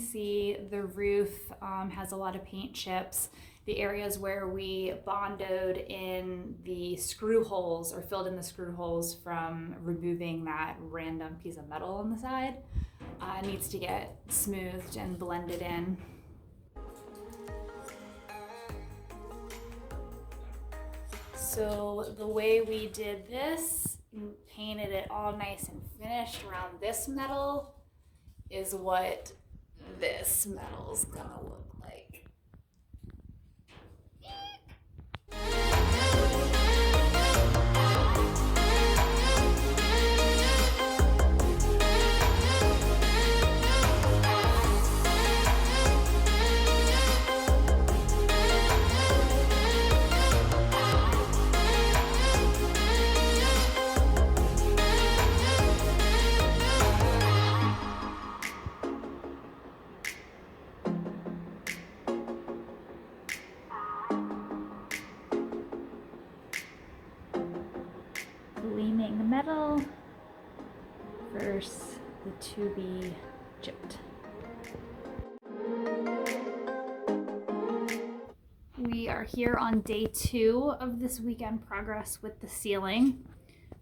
see, the roof has a lot of paint chips. The areas where we bondoed in the screw holes or filled in the screw holes from removing that random piece of metal on the side needs to get smoothed and blended in. So the way we did this, painted it all nice and finished around this metal, is what this metal's gonna look like. Gleaming metal versus the to be chipped. We are here on day 2 of this weekend progress with the ceiling.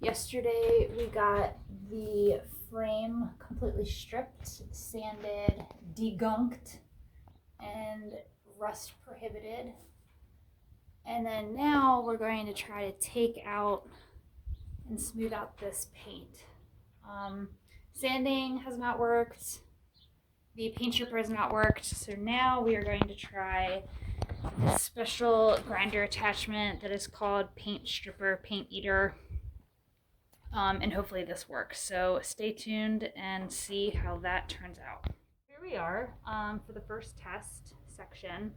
Yesterday we got the frame completely stripped, sanded, degunked, and rust prohibited. And then now we're going to try to take out and smooth out this paint. Sanding has not worked. The paint stripper has not worked. So now we are going to try this special grinder attachment that is called Paint Stripper Paint Eater. And hopefully this works. So stay tuned and see how that turns out. Here we are for the first test section.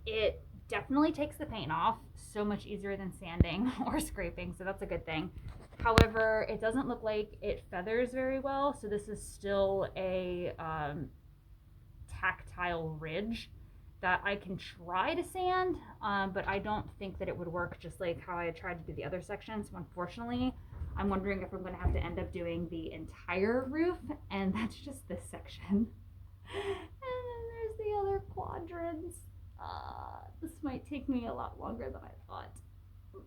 It definitely takes the paint off, so much easier than sanding or scraping, so that's a good thing. However, it doesn't look like it feathers very well, so this is still a tactile ridge that I can try to sand, but I don't think that it would work just like how I tried to do the other sections. So unfortunately, I'm wondering if I'm going to have to end up doing the entire roof, and that's just this section. And then there's the other quadrants. This might take me a lot longer than I thought.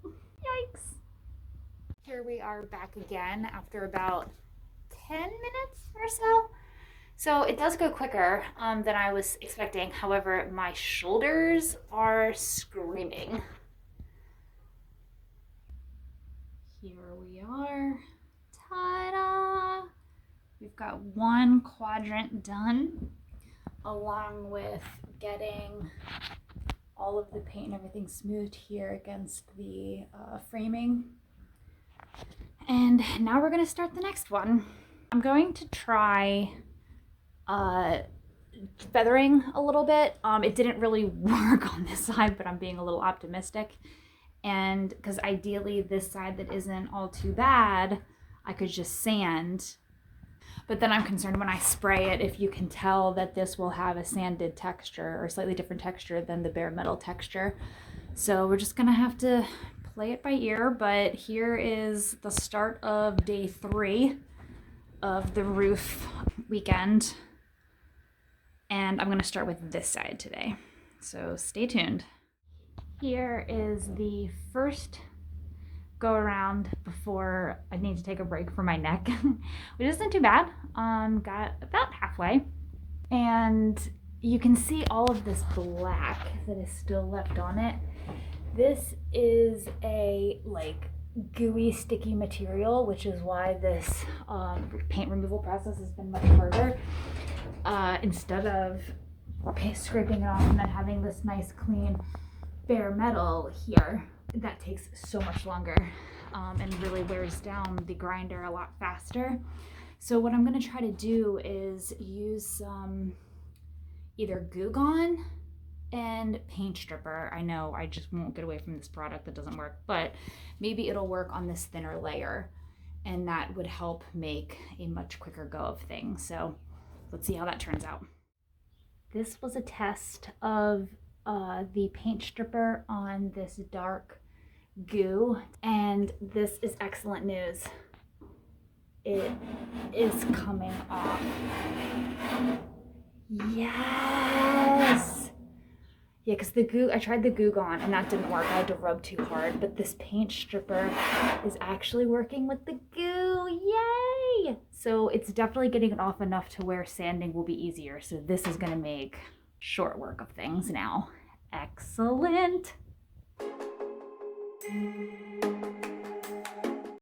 Yikes. Here we are back again after about 10 minutes or so. So it does go quicker than I was expecting. However, my shoulders are screaming. Here we are. Ta-da! We've got one quadrant done, along with getting all of the paint and everything smoothed here against the framing. And now we're going to start the next one. I'm going to try feathering a little bit. It didn't really work on this side, but I'm being a little optimistic. And because ideally this side that isn't all too bad, I could just sand. But then I'm concerned when I spray it, if you can tell that this will have a sanded texture or a slightly different texture than the bare metal texture. So we're just gonna have to play it by ear, but here is the start of day 3 of the roof weekend. And I'm gonna start with this side today. So stay tuned. Here is the first go around before I need to take a break for my neck, which isn't too bad. Got about halfway, and you can see all of this black that is still left on it. This is a like gooey, sticky material, which is why this paint removal process has been much harder. Instead of scraping it off and then having this nice clean bare metal here, that takes so much longer and really wears down the grinder a lot faster. So what I'm going to try to do is use some either Goo Gone and paint stripper. I know I just won't get away from this product that doesn't work, but maybe it'll work on this thinner layer, and that would help make a much quicker go of things. So let's see how that turns out. This was a test of the paint stripper on this dark goo, and this is excellent news. It is coming off. Yes. Yeah, because the goo, I tried the Goo Gone and that didn't work. I had to rub too hard, but this paint stripper is actually working with the goo. Yay! So it's definitely getting it off enough to where sanding will be easier. So this is gonna make short work of things now. Excellent.